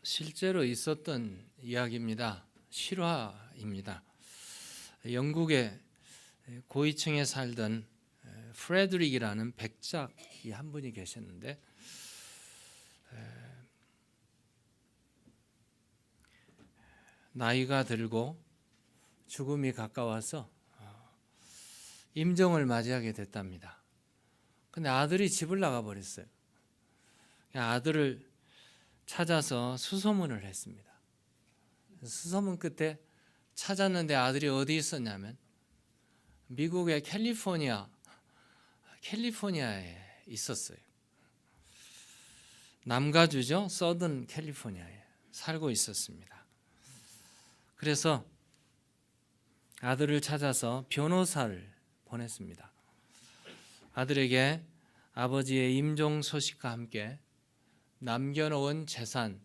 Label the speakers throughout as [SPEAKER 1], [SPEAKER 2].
[SPEAKER 1] 실제로 있었던 이야기입니다. 실화입니다. 영국의 고위층에 살던 프레드릭이라는 백작이 한 분이 계셨는데 나이가 들고 죽음이 가까워서 임종을 맞이하게 됐답니다. 근데 아들이 집을 나가 버렸어요. 아들을 찾아서 수소문을 했습니다. 수소문 끝에 찾았는데 아들이 어디 있었냐면 미국의 캘리포니아에 있었어요. 남가주죠. 서든 캘리포니아에 살고 있었습니다. 그래서 아들을 찾아서 변호사를 보냈습니다. 아들에게 아버지의 임종 소식과 함께 남겨놓은 재산,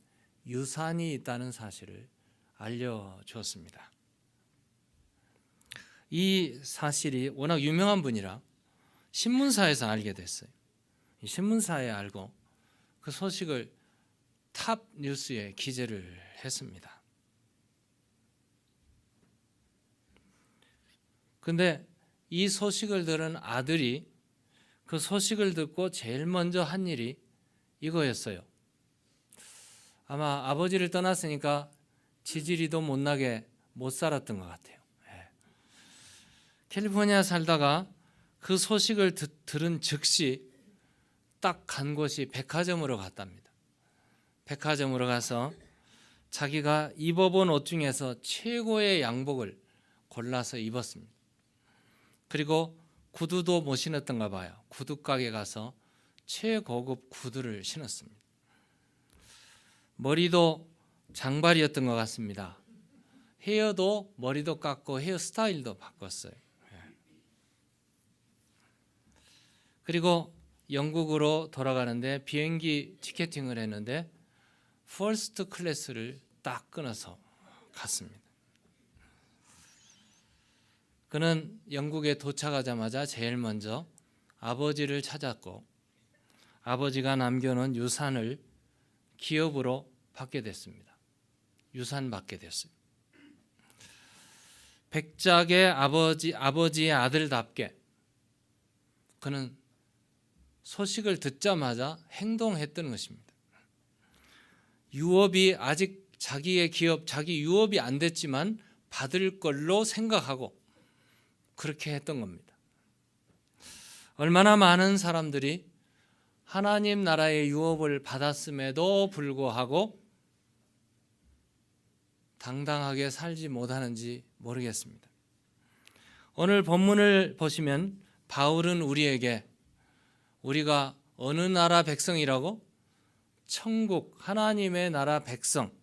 [SPEAKER 1] 유산이 있다는 사실을 알려주었습니다. 이 사실이 워낙 유명한 분이라 신문사에서 알게 됐어요. 이 신문사에 알고 그 소식을 탑 뉴스에 기재를 했습니다. 근데 이 소식을 들은 아들이 그 소식을 듣고 제일 먼저 한 일이 이거였어요. 아마 아버지를 떠났으니까 지지리도 못나게 못 살았던 것 같아요. 캘리포니아 살다가 그 소식을 들은 즉시 딱 간 곳이 백화점으로 갔답니다. 백화점으로 가서 자기가 입어본 옷 중에서 최고의 양복을 골라서 입었습니다. 그리고 구두도 못 신었던가 봐요. 구두가게 가서 최고급 구두를 신었습니다. 머리도 장발이었던 것 같습니다. 헤어도 머리도 깎고 헤어스타일도 바꿨어요. 그리고 영국으로 돌아가는데 비행기 티켓팅을 했는데 퍼스트 클래스를 딱 끊어서 갔습니다. 그는 영국에 도착하자마자 제일 먼저 아버지를 찾았고 아버지가 남겨놓은 유산을 기업으로 받게 됐습니다. 유산 받게 됐어요. 백작의 아버지의 아들답게 그는 소식을 듣자마자 행동했던 것입니다. 유업이 아직 자기의 기업, 자기 유업이 안 됐지만 받을 걸로 생각하고 그렇게 했던 겁니다. 얼마나 많은 사람들이 하나님 나라의 유업을 받았음에도 불구하고 당당하게 살지 못하는지 모르겠습니다. 오늘 본문을 보시면 바울은 우리에게 우리가 어느 나라 백성이라고? 천국, 하나님의 나라 백성.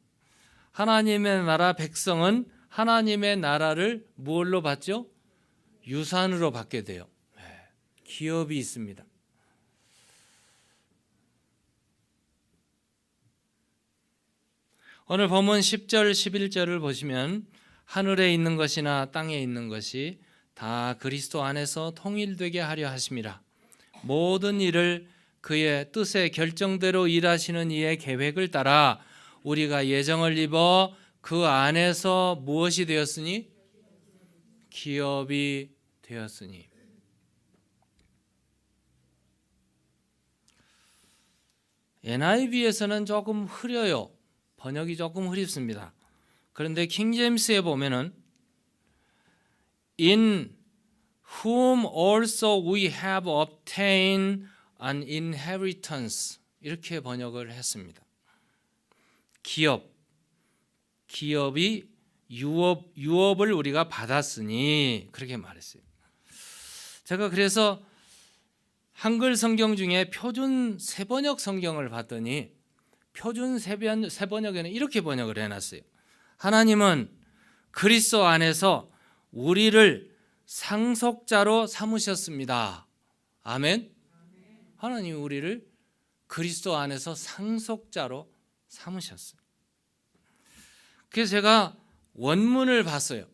[SPEAKER 1] 하나님의 나라 백성은 하나님의 나라를 무엇로 받죠? 유산으로 받게 돼요. 기업이 있습니다. 오늘 본문 10절, 11절을 보시면 하늘에 있는 것이나 땅에 있는 것이 다 그리스도 안에서 통일되게 하려 하심이라. 모든 일을 그의 뜻의 결정대로 일하시는 이의 계획을 따라 우리가 예정을 입어 그 안에서 무엇이 되었으니? 기업이 되었으니. NIV에서는 조금 흐려요. 번역이 조금 흐립습니다. 그런데 킹제임스에 보면은 In whom also we have obtained an inheritance 이렇게 번역을 했습니다. 기업이 유업을 우리가 받았으니 그렇게 말했어요. 제가 그래서 한글 성경 중에 표준 세번역 성경을 봤더니 표준 세번역에는 이렇게 번역을 해놨어요. 하나님은 그리스도 안에서 우리를 상속자로 삼으셨습니다. 아멘. 하나님이 우리를 그리스도 안에서 상속자로 삼으셨어요. 그래서 제가 원문을 봤어요.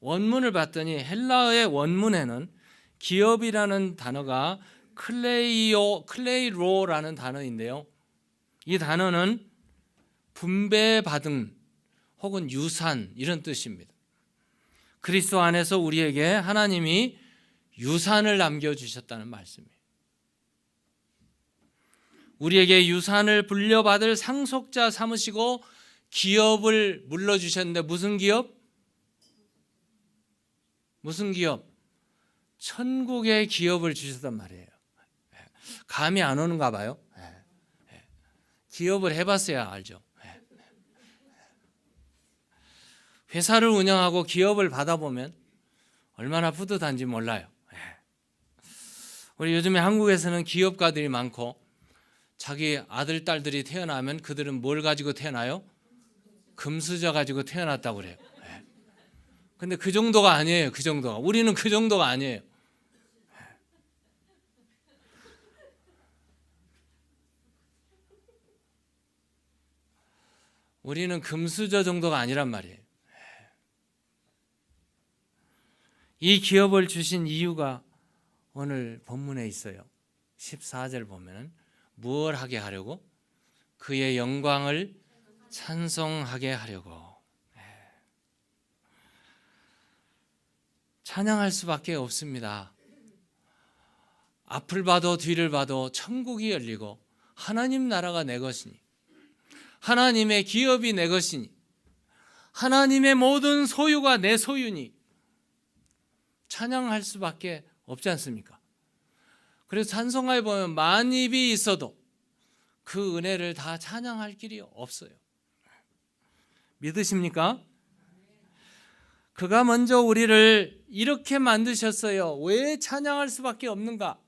[SPEAKER 1] 원문을 봤더니 헬라어의 원문에는 기업이라는 단어가 클레이로라는 단어인데요. 이 단어는 분배받은 혹은 유산 이런 뜻입니다. 그리스도 안에서 우리에게 하나님이 유산을 남겨주셨다는 말씀이에요. 우리에게 유산을 분려받을 상속자 삼으시고 기업을 물려주셨는데 무슨 기업? 무슨 기업? 천국의 기업을 주셨단 말이에요. 감이 안 오는가 봐요. 기업을 해봤어야 알죠. 회사를 운영하고 기업을 받아보면 얼마나 뿌듯한지 몰라요. 우리 요즘에 한국에서는 기업가들이 많고 자기 아들, 딸들이 태어나면 그들은 뭘 가지고 태어나요? 금수저 가지고 태어났다고 그래요. 근데 그 정도가 아니에요. 그 정도가. 우리는 그 정도가 아니에요. 우리는 금수저 정도가 아니란 말이에요. 이 기업을 주신 이유가 오늘 본문에 있어요. 14절 보면 무엇 하게 하려고? 그의 영광을 찬송하게 하려고. 찬양할 수밖에 없습니다. 앞을 봐도 뒤를 봐도 천국이 열리고 하나님 나라가 내 것이니, 하나님의 기업이 내 것이니, 하나님의 모든 소유가 내 소유니 찬양할 수밖에 없지 않습니까? 그래서 찬송가에 보면 만입이 있어도 그 은혜를 다 찬양할 길이 없어요. 믿으십니까? 그가 먼저 우리를 이렇게 만드셨어요. 왜 찬양할 수밖에 없는가?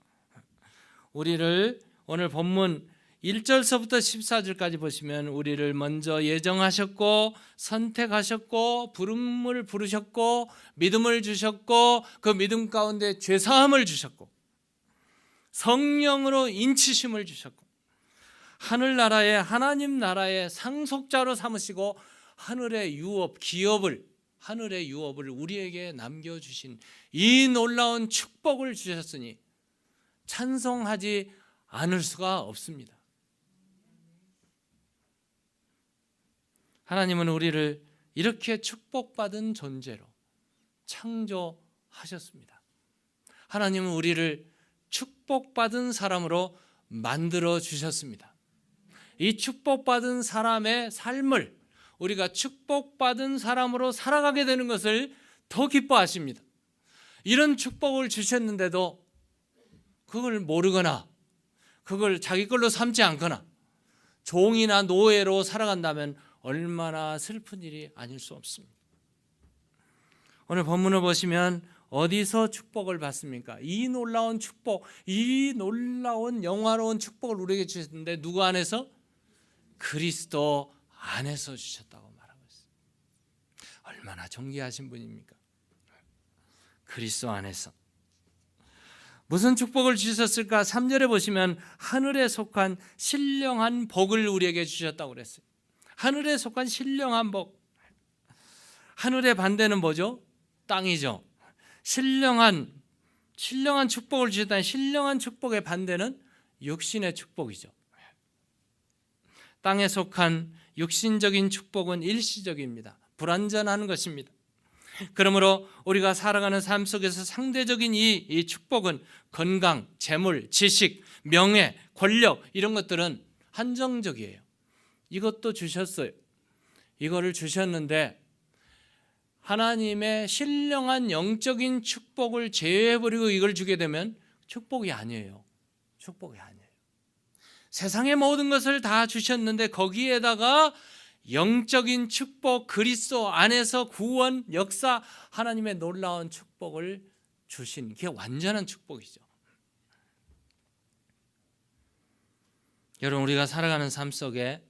[SPEAKER 1] 우리를 오늘 본문 1절서부터 14절까지 보시면 우리를 먼저 예정하셨고 선택하셨고 부름을 부르셨고 믿음을 주셨고 그 믿음 가운데 죄사함을 주셨고 성령으로 인치심을 주셨고 하늘나라의 하나님 나라의 상속자로 삼으시고 하늘의 유업, 기업을 하늘의 유업을 우리에게 남겨주신 이 놀라운 축복을 주셨으니 찬송하지 않을 수가 없습니다. 하나님은 우리를 이렇게 축복받은 존재로 창조하셨습니다. 하나님은 우리를 축복받은 사람으로 만들어 주셨습니다. 이 축복받은 사람의 삶을 우리가 축복받은 사람으로 살아가게 되는 것을 더 기뻐하십니다. 이런 축복을 주셨는데도 그걸 모르거나 그걸 자기 걸로 삼지 않거나 종이나 노예로 살아간다면 얼마나 슬픈 일이 아닐 수 없습니다. 오늘 본문을 보시면 어디서 축복을 받습니까? 이 놀라운 축복, 이 놀라운 영화로운 축복을 우리에게 주셨는데 누구 안에서? 그리스도 안에서 주셨다고 말하고 있습니다. 얼마나 존귀하신 분입니까? 그리스도 안에서. 무슨 축복을 주셨을까? 3절에 보시면 하늘에 속한 신령한 복을 우리에게 주셨다고 그랬어요. 하늘에 속한 신령한 복. 하늘의 반대는 뭐죠? 땅이죠. 신령한 축복을 주셨다는 신령한 축복의 반대는 육신의 축복이죠. 땅에 속한 육신적인 축복은 일시적입니다. 불완전한 것입니다. 그러므로 우리가 살아가는 삶 속에서 상대적인 이 축복은 건강, 재물, 지식, 명예, 권력 이런 것들은 한정적이에요. 이것도 주셨어요. 이거를 주셨는데 하나님의 신령한 영적인 축복을 제외해버리고 이걸 주게 되면 축복이 아니에요. 축복이 아니에요. 세상의 모든 것을 다 주셨는데 거기에다가 영적인 축복, 그리스도 안에서 구원, 역사, 하나님의 놀라운 축복을 주신 게 완전한 축복이죠. 여러분, 우리가 살아가는 삶 속에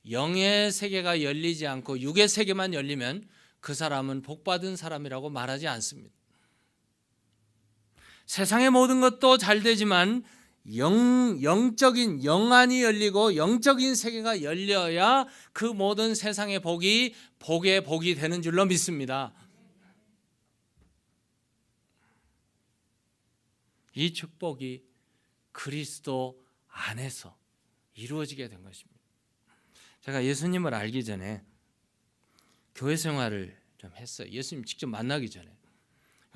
[SPEAKER 1] 영의 세계가 열리지 않고 육의 세계만 열리면 그 사람은 복받은 사람이라고 말하지 않습니다. 세상의 모든 것도 잘 되지만 영적인 영안이 열리고 영적인 세계가 열려야 그 모든 세상의 복이 복의 복이 되는 줄로 믿습니다. 이 축복이 그리스도 안에서 이루어지게 된 것입니다. 제가 예수님을 알기 전에 교회 생활을 좀 했어요. 예수님 직접 만나기 전에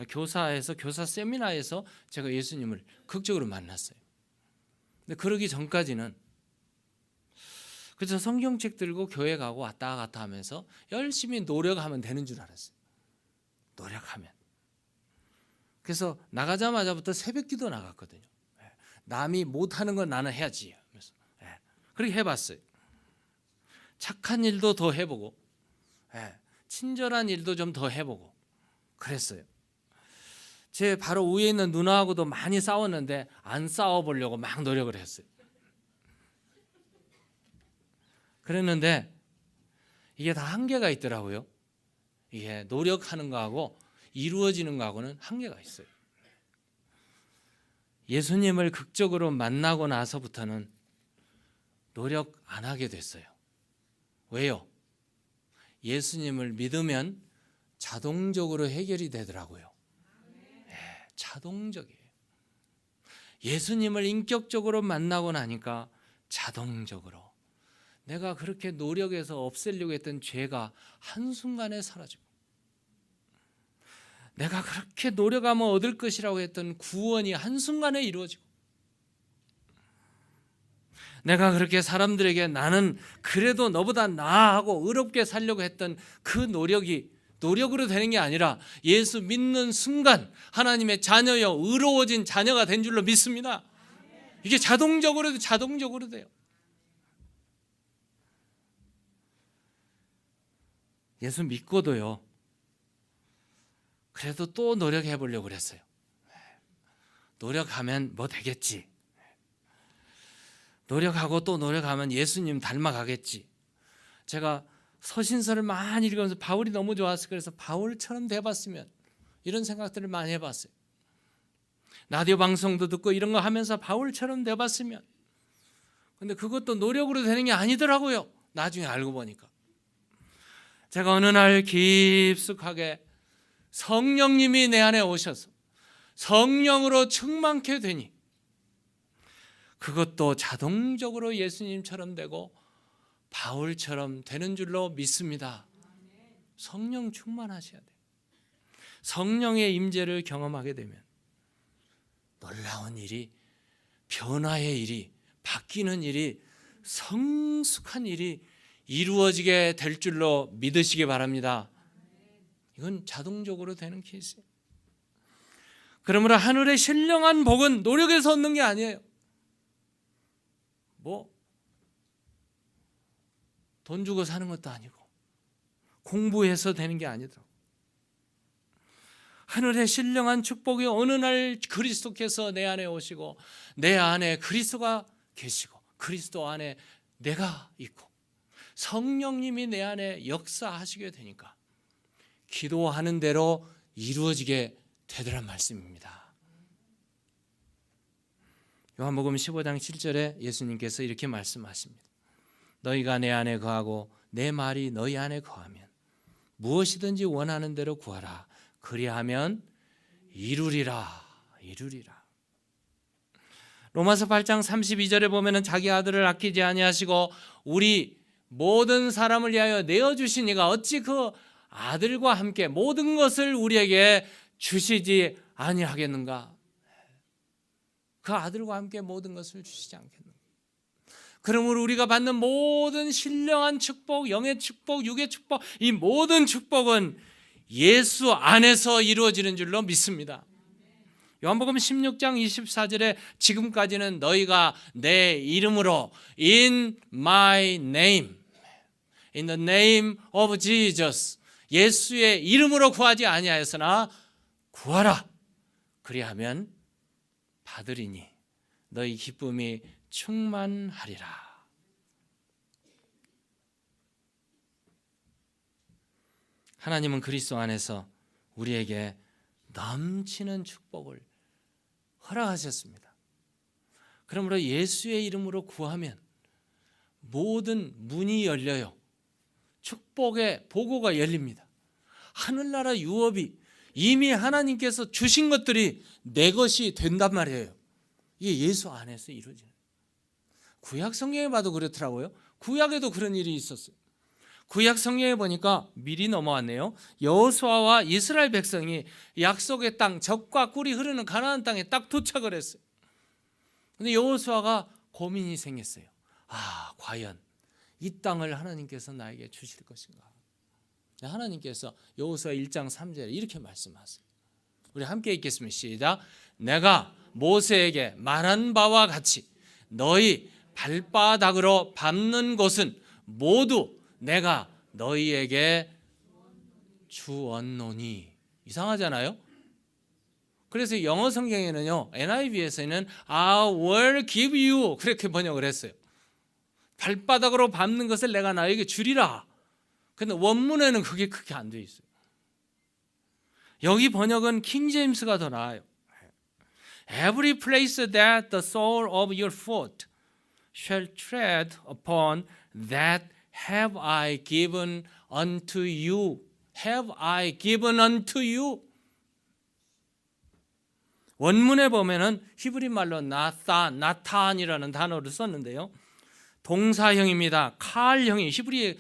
[SPEAKER 1] 교사에서 교사 세미나에서 제가 예수님을 극적으로 만났어요. 근데 그러기 전까지는 그래서 성경책 들고 교회 가고 왔다 갔다 하면서 열심히 노력하면 되는 줄 알았어요. 노력하면. 그래서 나가자마자부터 새벽기도 나갔거든요. 남이 못하는 건 나는 해야지. 그렇게 해봤어요. 착한 일도 더 해보고 친절한 일도 좀 더 해보고 그랬어요. 제 바로 위에 있는 누나하고도 많이 싸웠는데 안 싸워보려고 막 노력을 했어요. 그랬는데 이게 다 한계가 있더라고요. 이게 노력하는 거하고 이루어지는 거하고는 한계가 있어요. 예수님을 극적으로 만나고 나서부터는 노력 안 하게 됐어요. 왜요? 예수님을 믿으면 자동적으로 해결이 되더라고요. 네, 자동적이에요. 예수님을 인격적으로 만나고 나니까 자동적으로 내가 그렇게 노력해서 없애려고 했던 죄가 한순간에 사라지고 내가 그렇게 노력하면 얻을 것이라고 했던 구원이 한순간에 이루어지고 내가 그렇게 사람들에게 나는 그래도 너보다 나아하고 의롭게 살려고 했던 그 노력이 노력으로 되는 게 아니라 예수 믿는 순간 하나님의 자녀여 의로워진 자녀가 된 줄로 믿습니다. 이게 자동적으로 돼요. 예수 믿고도요. 그래도 또 노력해 보려고 그랬어요. 노력하면 뭐 되겠지. 노력하고 또 노력하면 예수님 닮아가겠지. 제가 서신서를 많이 읽으면서 바울이 너무 좋았어요. 그래서 바울처럼 돼봤으면 이런 생각들을 많이 해봤어요. 라디오 방송도 듣고 이런 거 하면서 바울처럼 돼봤으면. 근데 그것도 노력으로 되는 게 아니더라고요. 나중에 알고 보니까. 제가 어느 날 깊숙하게 성령님이 내 안에 오셔서 성령으로 충만케 되니 그것도 자동적으로 예수님처럼 되고 바울처럼 되는 줄로 믿습니다. 성령 충만하셔야 돼요. 성령의 임재를 경험하게 되면 놀라운 일이, 변화의 일이, 바뀌는 일이, 성숙한 일이 이루어지게 될 줄로 믿으시기 바랍니다. 이건 자동적으로 되는 케이스예요. 그러므로 하늘의 신령한 복은 노력해서 얻는 게 아니에요. 돈 주고 사는 것도 아니고 공부해서 되는 게 아니더라고요. 하늘의 신령한 축복이 어느 날 그리스도께서 내 안에 오시고 내 안에 그리스도가 계시고 그리스도 안에 내가 있고 성령님이 내 안에 역사하시게 되니까 기도하는 대로 이루어지게 되더란 말씀입니다. 요한복음 15장 7절에 예수님께서 이렇게 말씀하십니다. 너희가 내 안에 거하고 내 말이 너희 안에 거하면 무엇이든지 원하는 대로 구하라. 그리하면 이루리라. 로마서 8장 32절에 보면은 자기 아들을 아끼지 아니하시고 우리 모든 사람을 위하여 내어주신 이가 어찌 그 아들과 함께 모든 것을 우리에게 주시지 아니하겠는가? 그 아들과 함께 모든 것을 주시지 않겠는가? 그러므로 우리가 받는 모든 신령한 축복, 영의 축복, 육의 축복, 이 모든 축복은 예수 안에서 이루어지는 줄로 믿습니다. 요한복음 16장 24절에 지금까지는 너희가 내 이름으로 in my name, in the name of Jesus, 예수의 이름으로 구하지 아니하였으나 구하라. 그리하면 받으리니 너희 기쁨이 충만하리라. 하나님은 그리스도 안에서 우리에게 넘치는 축복을 허락하셨습니다. 그러므로 예수의 이름으로 구하면 모든 문이 열려요. 축복의 보고가 열립니다. 하늘나라 유업이 이미 하나님께서 주신 것들이 내 것이 된단 말이에요. 이게 예수 안에서 이루어지는. 구약 성경에 봐도 그렇더라고요. 구약에도 그런 일이 있었어요. 구약 성경에 보니까 미리 넘어왔네요. 여호수아와 이스라엘 백성이 약속의 땅, 젖과 꿀이 흐르는 가나안 땅에 딱 도착을 했어요. 근데 여호수아가 고민이 생겼어요. 과연 이 땅을 하나님께서 나에게 주실 것인가? 하나님께서 여호수아 1장 3절에 이렇게 말씀하세요. 우리 함께 읽겠습니다. 시작. 내가 모세에게 말한 바와 같이 너희 발바닥으로 밟는 곳은 모두 내가 너희에게 주었노니. 이상하잖아요. 그래서 영어 성경에는요, NIV에서는 I will give you 그렇게 번역을 했어요. 발바닥으로 밟는 것을 내가 너에게 주리라. 근데 원문에는 그게 그렇게 안 돼 있어요. 여기 번역은 킹 제임스가 더 나아요. Every place that the sole of your foot shall tread upon, that have I given unto you. Have I given unto you. 원문에 보면은 히브리 말로 나탄이라는 단어를 썼는데요. 동사형입니다. 카알형이 히브리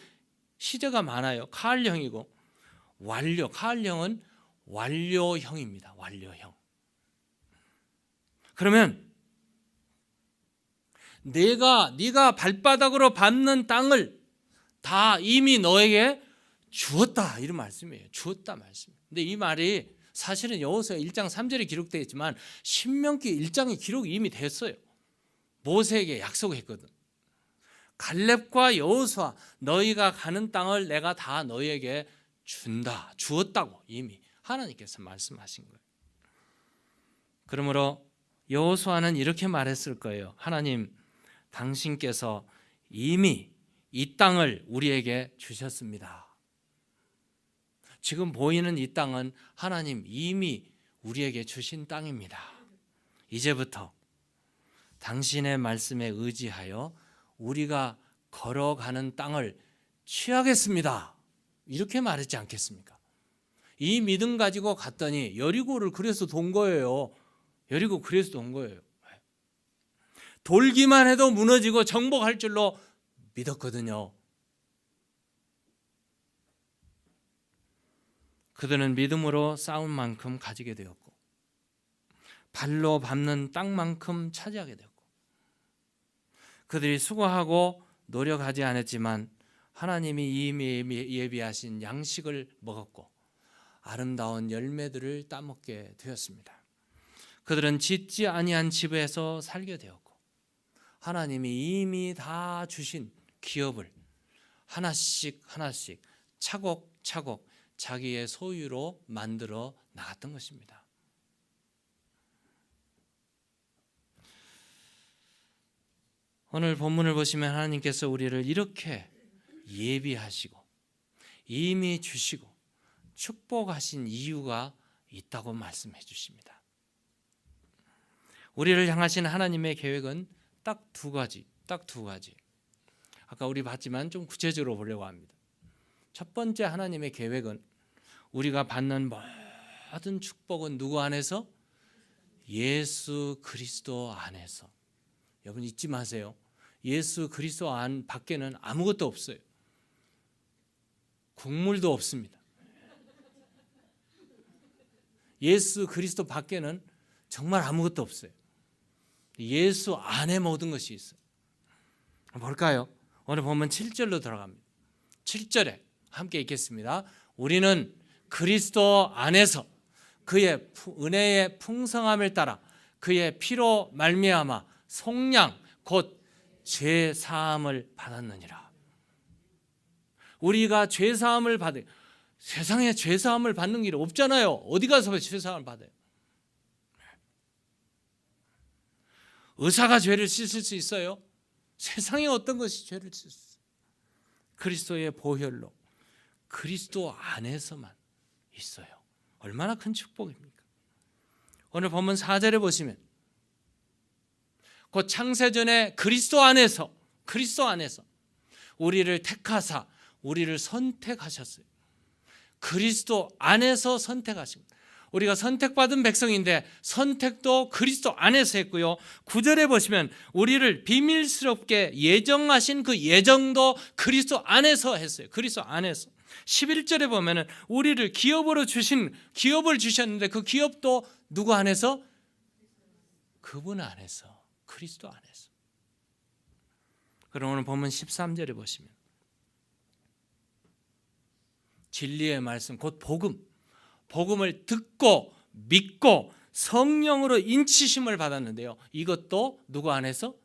[SPEAKER 1] 시제가 많아요. 카알형이고 카알형은 완료형입니다. 완료형. 그러면 네가 발바닥으로 밟는 땅을 다 이미 너에게 주었다, 이런 말씀이에요. 주었다 말씀. 근데 이 말이 사실은 여호수아 1장 3절에 기록되어 있지만 신명기 1장에 기록이 이미 됐어요. 모세에게 약속했거든. 갈렙과 여호수아 너희가 가는 땅을 내가 다 너희에게 준다, 주었다고 이미 하나님께서 말씀하신 거예요. 그러므로 여호수아는 이렇게 말했을 거예요. 하나님, 당신께서 이미 이 땅을 우리에게 주셨습니다. 지금 보이는 이 땅은 하나님 이미 우리에게 주신 땅입니다. 이제부터 당신의 말씀에 의지하여 우리가 걸어가는 땅을 취하겠습니다. 이렇게 말했지 않겠습니까? 이 믿음 가지고 갔더니 여리고를 그래서 돈 거예요. 여리고 그래서 돈 거예요. 돌기만 해도 무너지고 정복할 줄로 믿었거든요. 그들은 믿음으로 싸운 만큼 가지게 되었고 발로 밟는 땅만큼 차지하게 되었고 그들이 수고하고 노력하지 않았지만 하나님이 이미 예비하신 양식을 먹었고 아름다운 열매들을 따먹게 되었습니다. 그들은 짓지 아니한 집에서 살게 되었고 하나님이 이미 다 주신 기업을 하나씩 차곡차곡 자기의 소유로 만들어 나갔던 것입니다. 오늘 본문을 보시면 하나님께서 우리를 이렇게 예비하시고 이미 주시고 축복하신 이유가 있다고 말씀해 주십니다. 우리를 향하신 하나님의 계획은 딱 두 가지. 아까 우리 봤지만 좀 구체적으로 보려고 합니다. 첫 번째 하나님의 계획은 우리가 받는 모든 축복은 누구 안에서? 예수 그리스도 안에서. 여러분 잊지 마세요. 예수 그리스도 안 밖에는 아무것도 없어요. 국물도 없습니다. 예수 그리스도 밖에는 정말 아무것도 없어요. 예수 안에 모든 것이 있어요. 뭘까요? 오늘 보면 7절로 들어갑니다. 7절에 함께 읽겠습니다. 우리는 그리스도 안에서 그의 은혜의 풍성함을 따라 그의 피로 말미암아 속량 곧 죄 사함을 받았느니라. 우리가 죄 사함을 받아요. 세상에 죄 사함을 받는 길이 없잖아요. 어디 가서 죄 사함을 받아요? 의사가 죄를 씻을 수 있어요? 세상에 어떤 것이 죄를 씻을 수 있어요? 그리스도의 보혈로 그리스도 안에서만 있어요. 얼마나 큰 축복입니까? 오늘 본문 4절에 보시면 곧 창세전에 그리스도 안에서 우리를 택하사 우리를 선택하셨어요. 그리스도 안에서 선택하십니다. 우리가 선택받은 백성인데 선택도 그리스도 안에서 했고요. 9절에 보시면 우리를 비밀스럽게 예정하신 그 예정도 그리스도 안에서 했어요. 그리스도 안에서. 11절에 보면 우리를 기업을 주셨는데 그 기업도 누구 안에서? 그분 안에서, 그리스도 안에서. 그럼 오늘 본문 13절에 보시면 진리의 말씀, 곧 복음을 듣고 믿고 성령으로 인치심을 받았는데요. 이것도 누구 안에서?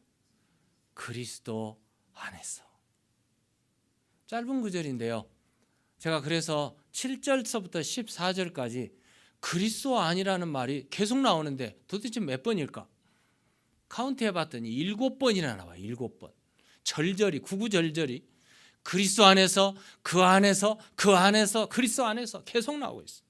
[SPEAKER 1] 그리스도 안에서. 짧은 구절인데요. 제가 그래서 7절서부터 14절까지 그리스도 아니라는 말이 계속 나오는데 도대체 몇 번일까? 카운트 해봤더니 7번이나 나와요. 7번. 절절히, 구구절절히 그리스도 안에서, 그 안에서, 그 안에서, 그리스도 안에서 계속 나오고 있어요.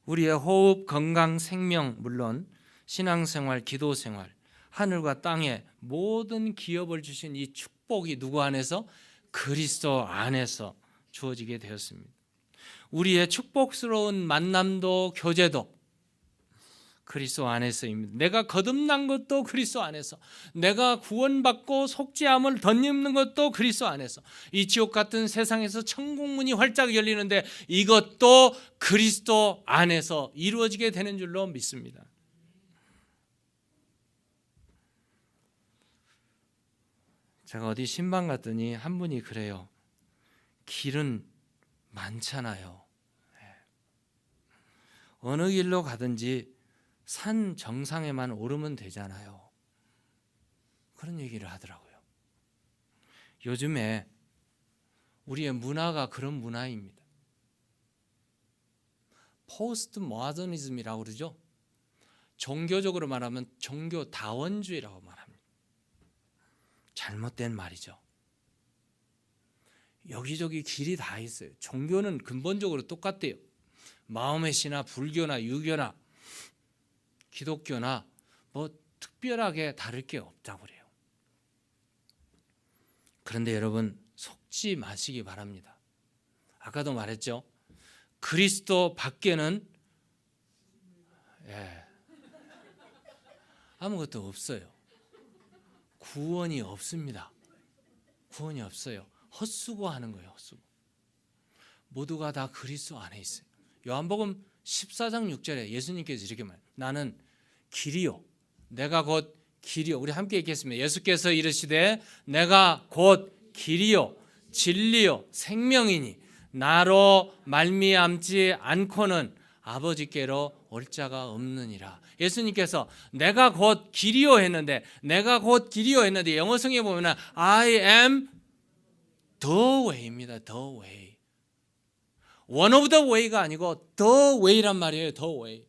[SPEAKER 1] 우리의 호흡, 건강, 생명, 물론 신앙생활, 기도생활, 하늘과 땅에 모든 기업을 주신 이 축복이 누구 안에서? 그리스도 안에서 주어지게 되었습니다. 우리의 축복스러운 만남도 교제도 그리스도 안에서입니다. 내가 거듭난 것도 그리스도 안에서, 내가 구원받고 속죄함을 덧입는 것도 그리스도 안에서, 이 지옥 같은 세상에서 천국 문이 활짝 열리는데 이것도 그리스도 안에서 이루어지게 되는 줄로 믿습니다. 제가 어디 신방 갔더니 한 분이 그래요. 길은 많잖아요. 어느 길로 가든지 산 정상에만 오르면 되잖아요. 그런 얘기를 하더라고요. 요즘에 우리의 문화가 그런 문화입니다. 포스트 모더니즘이라고 그러죠. 종교적으로 말하면 종교 다원주의라고 말합니다. 잘못된 말이죠. 여기저기 길이 다 있어요. 종교는 근본적으로 똑같대요. 마음의 신화, 불교나 유교나 기독교나 뭐 특별하게 다를 게 없다고 그래요. 그런데 여러분 속지 마시기 바랍니다. 아까도 말했죠. 그리스도 밖에는 아무것도 없어요. 구원이 없습니다. 구원이 없어요. 헛수고하는 거예요. 헛수고. 모두가 다 그리스도 안에 있어요. 요한복음 14장 6절에 예수님께서 이렇게 말해요. 나는 길이요, 내가 곧 길이요. 우리 함께 읽겠습니다. 예수께서 이르시되 내가 곧 길이요 진리요 생명이니 나로 말미암지 않고는 아버지께로 올 자가 없느니라. 예수님께서 내가 곧 길이요 했는데, 내가 곧 길이요 했는데 영어성에 보면 I am the way입니다. the way. one of the way가 아니고 the way란 말이에요. the way.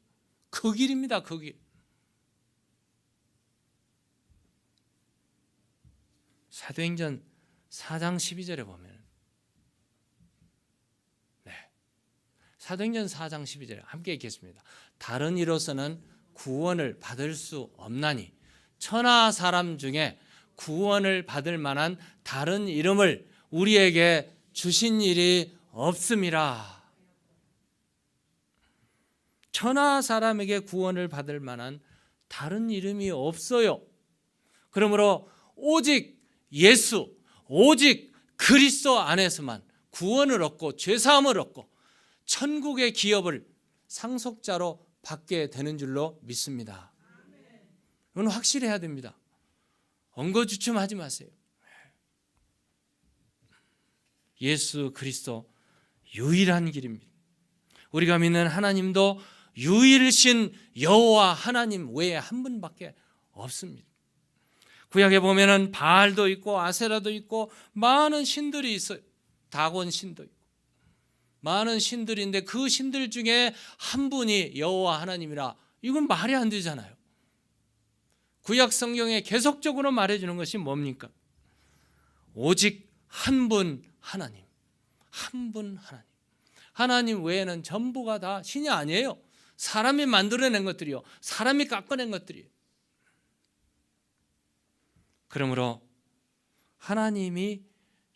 [SPEAKER 1] 그 길입니다. 그 길. 사도행전 4장 12절에 보면 사도행전 4장 12절에 함께 읽겠습니다. 다른 이로서는 구원을 받을 수 없나니 천하 사람 중에 구원을 받을 만한 다른 이름을 우리에게 주신 일이 없음이라. 천하 사람에게 구원을 받을 만한 다른 이름이 없어요. 그러므로 오직 예수, 오직 그리스도 안에서만 구원을 얻고 죄사함을 얻고 천국의 기업을 상속자로 받게 되는 줄로 믿습니다. 이건 확실해야 됩니다. 엉거주춤하지 마세요. 예수 그리스도 유일한 길입니다. 우리가 믿는 하나님도 유일신 여호와 하나님 외에 한 분밖에 없습니다. 구약에 보면은 바알도 있고 아세라도 있고 많은 신들이 있어요. 다곤 신도 있고 많은 신들인데 그 신들 중에 한 분이 여호와 하나님이라. 이건 말이 안 되잖아요. 구약 성경에 계속적으로 말해주는 것이 뭡니까? 오직 한 분 하나님, 한 분 하나님. 하나님 외에는 전부가 다 신이 아니에요. 사람이 만들어낸 것들이요, 사람이 깎아낸 것들이에요. 그러므로 하나님이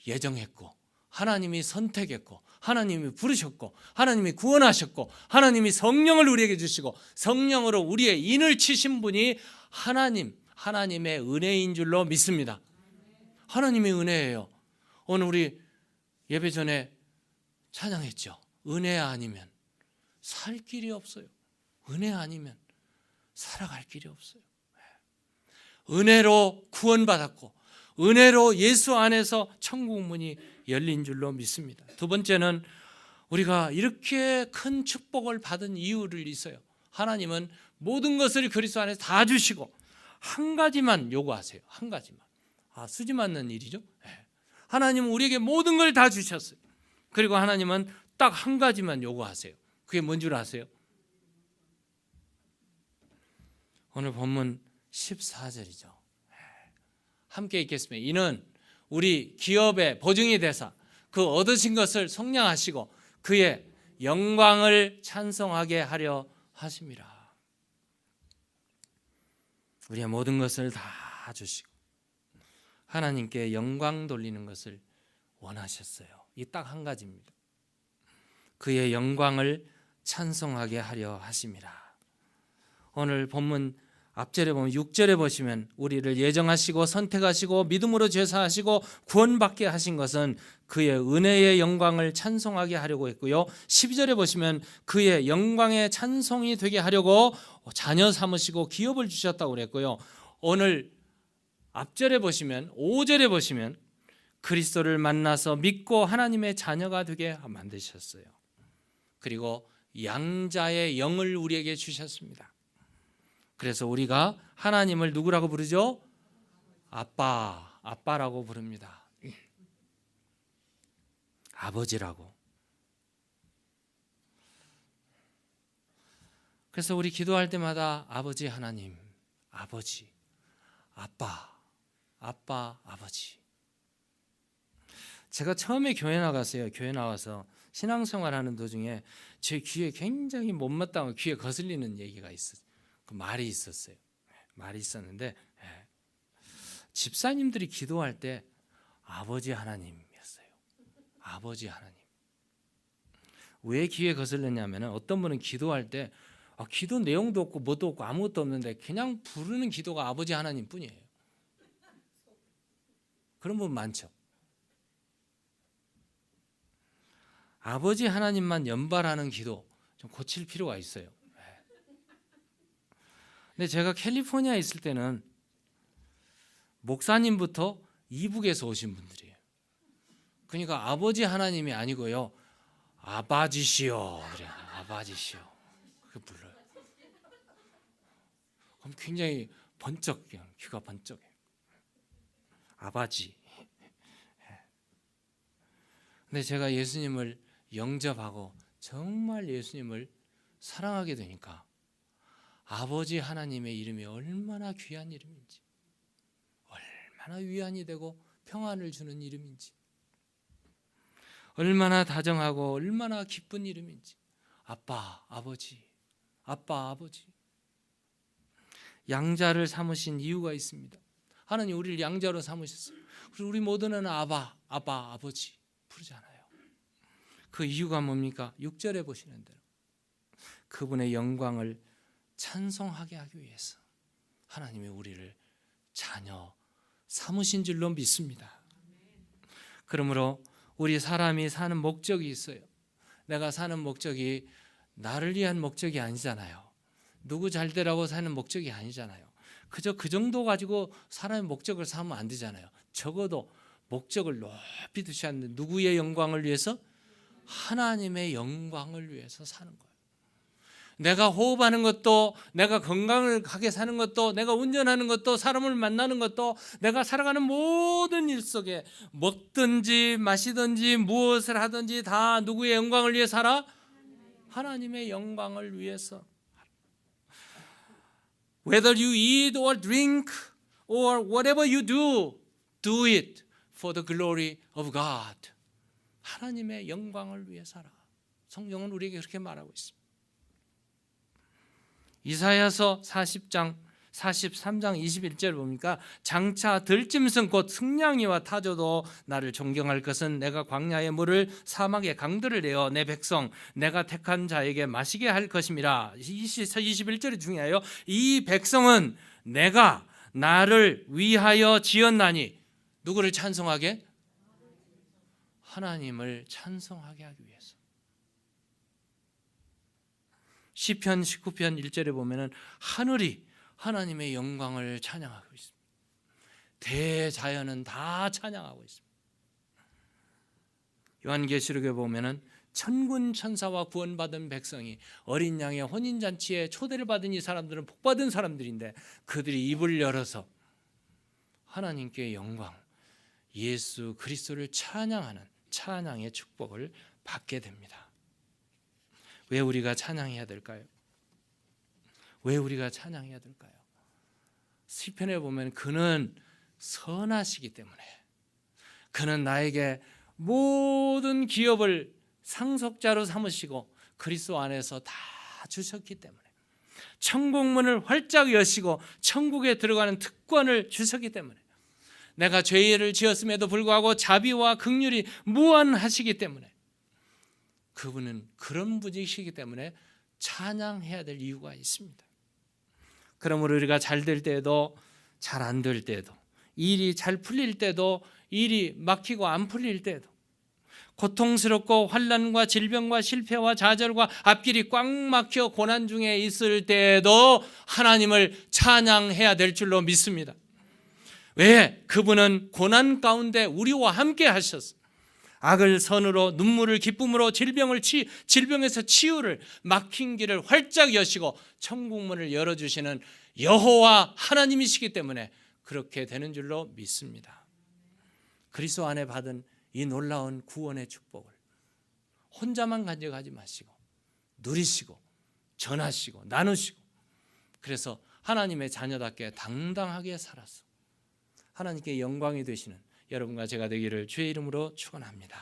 [SPEAKER 1] 예정했고 하나님이 선택했고 하나님이 부르셨고 하나님이 구원하셨고 하나님이 성령을 우리에게 주시고 성령으로 우리의 인을 치신 분이 하나님의 은혜인 줄로 믿습니다. 하나님의 은혜예요. 오늘 우리 예배 전에 찬양했죠. 은혜 아니면 살 길이 없어요. 은혜 아니면 살아갈 길이 없어요. 은혜로 구원받았고 은혜로 예수 안에서 천국 문이 열린 줄로 믿습니다. 두 번째는 우리가 이렇게 큰 축복을 받은 이유를 있어요. 하나님은 모든 것을 그리스도 안에서 다 주시고 한 가지만 요구하세요. 한 가지만. 쓰지 않는 일이죠. 하나님은 우리에게 모든 걸 다 주셨어요. 그리고 하나님은 딱 한 가지만 요구하세요. 그게 뭔 줄 아세요? 오늘 본문 14절이죠. 함께 읽겠습니다. 이는 우리 기업의 보증이 되사 그 얻으신 것을 속량하시고 그의 영광을 찬송하게 하려 하심이라. 우리의 모든 것을 다 주시고 하나님께 영광 돌리는 것을 원하셨어요. 이 딱 한 가지입니다. 그의 영광을 찬송하게 하려 하심이라. 오늘 본문 앞절에 보면 6절에 보시면 우리를 예정하시고 선택하시고 믿음으로 죄사하시고 구원받게 하신 것은 그의 은혜의 영광을 찬송하게 하려고 했고요. 12절에 보시면 그의 영광의 찬송이 되게 하려고 자녀 삼으시고 기업을 주셨다고 그랬고요. 오늘 앞절에 보시면 5절에 보시면 그리스도를 만나서 믿고 하나님의 자녀가 되게 만드셨어요. 그리고 양자의 영을 우리에게 주셨습니다. 그래서 우리가 하나님을 누구라고 부르죠? 아빠라고 부릅니다. 아버지라고. 그래서 우리 기도할 때마다 아버지 하나님, 아버지, 아빠, 아버지. 제가 처음에 교회 나갔어요. 교회 나와서 신앙생활하는 도중에 제 귀에 굉장히 못마땅하고 귀에 거슬리는 얘기가 있었어요. 그 말이 있었어요. 말이 있었는데 집사님들이 기도할 때 아버지 하나님이었어요. 아버지 하나님. 왜 귀에 거슬렸냐면 어떤 분은 기도할 때 기도 내용도 없고 뭐도 없고 아무것도 없는데 그냥 부르는 기도가 아버지 하나님 뿐이에요. 그런 분 많죠. 아버지 하나님만 연발하는 기도 좀 고칠 필요가 있어요. 근데 제가 캘리포니아에 있을 때는 목사님부터 이북에서 오신 분들이에요. 그러니까 아버지 하나님이 아니고요. 아바지시오. 그래요. 아바지시오. 그렇게 불러요. 그럼 굉장히 번쩍, 귀가 번쩍해요. 아바지. 근데 제가 예수님을 영접하고 정말 예수님을 사랑하게 되니까 아버지 하나님의 이름이 얼마나 귀한 이름인지, 얼마나 위안이 되고 평안을 주는 이름인지, 얼마나 다정하고 얼마나 기쁜 이름인지. 아빠, 아버지, 아빠, 아버지. 양자를 삼으신 이유가 있습니다. 하나님 우리를 양자로 삼으셨어요. 그리고 우리 모두는 아빠, 아버지 부르잖아요. 그 이유가 뭡니까? 6절에 보시는 대로 그분의 영광을 찬송하게 하기 위해서 하나님이 우리를 자녀 삼으신 줄로 믿습니다. 그러므로 우리 사람이 사는 목적이 있어요. 내가 사는 목적이 나를 위한 목적이 아니잖아요. 누구 잘 되라고 사는 목적이 아니잖아요. 그저 그 정도 가지고 사람의 목적을 삼으면 안 되잖아요. 적어도 목적을 높이 두셔야 하는데 누구의 영광을 위해서? 하나님의 영광을 위해서 사는 거예요. 내가 호흡하는 것도, 내가 건강하게 사는 것도, 내가 운전하는 것도, 사람을 만나는 것도, 내가 살아가는 모든 일 속에 먹든지 마시든지 무엇을 하든지 다 누구의 영광을 위해 살아? 하나님의 영광을 위해서. Whether you eat or drink or whatever you do, do it for the glory of God. 하나님의 영광을 위해 살아. 성경은 우리에게 그렇게 말하고 있습니다. 이사야서 40장 43장 21절 보니까 장차 들짐승 곧 승냥이와 타조도 나를 존경할 것은 내가 광야의 물을 사막의 강들을 내어 내 백성 내가 택한 자에게 마시게 할 것임이라. 21절이 중요해요. 이 백성은 내가 나를 위하여 지었나니 누구를 찬송하게? 하나님을 찬송하게 하기 위해서. 시편 19편 1절에 보면은 하늘이 하나님의 영광을 찬양하고 있습니다. 대자연은 다 찬양하고 있습니다. 요한계시록에 보면은 천군 천사와 구원받은 백성이 어린 양의 혼인잔치에 초대를 받은 이 사람들은 복받은 사람들인데 그들이 입을 열어서 하나님께 영광, 예수 그리스도를 찬양하는 찬양의 축복을 받게 됩니다. 왜 우리가 찬양해야 될까요? 왜 우리가 찬양해야 될까요? 시편에 보면 그는 선하시기 때문에, 그는 나에게 모든 기업을 상속자로 삼으시고 그리스도 안에서 다 주셨기 때문에, 천국문을 활짝 여시고 천국에 들어가는 특권을 주셨기 때문에, 내가 죄를 지었음에도 불구하고 자비와 긍휼이 무한하시기 때문에, 그분은 그런 분이시기 때문에 찬양해야 될 이유가 있습니다. 그러므로 우리가 잘 될 때도 잘 안 될 때도, 일이 잘 풀릴 때도 일이 막히고 안 풀릴 때도, 고통스럽고 환난과 질병과 실패와 좌절과 앞길이 꽉 막혀 고난 중에 있을 때도 하나님을 찬양해야 될 줄로 믿습니다. 왜? 그분은 고난 가운데 우리와 함께 하셨어. 악을 선으로, 눈물을 기쁨으로, 질병에서 치유를, 막힌 길을 활짝 여시고 천국문을 열어주시는 여호와 하나님이시기 때문에 그렇게 되는 줄로 믿습니다. 그리스도 안에 받은 이 놀라운 구원의 축복을 혼자만 간직하지 마시고 누리시고 전하시고 나누시고, 그래서 하나님의 자녀답게 당당하게 살아서 하나님께 영광이 되시는 여러분과 제가 되기를 주의 이름으로 축원합니다.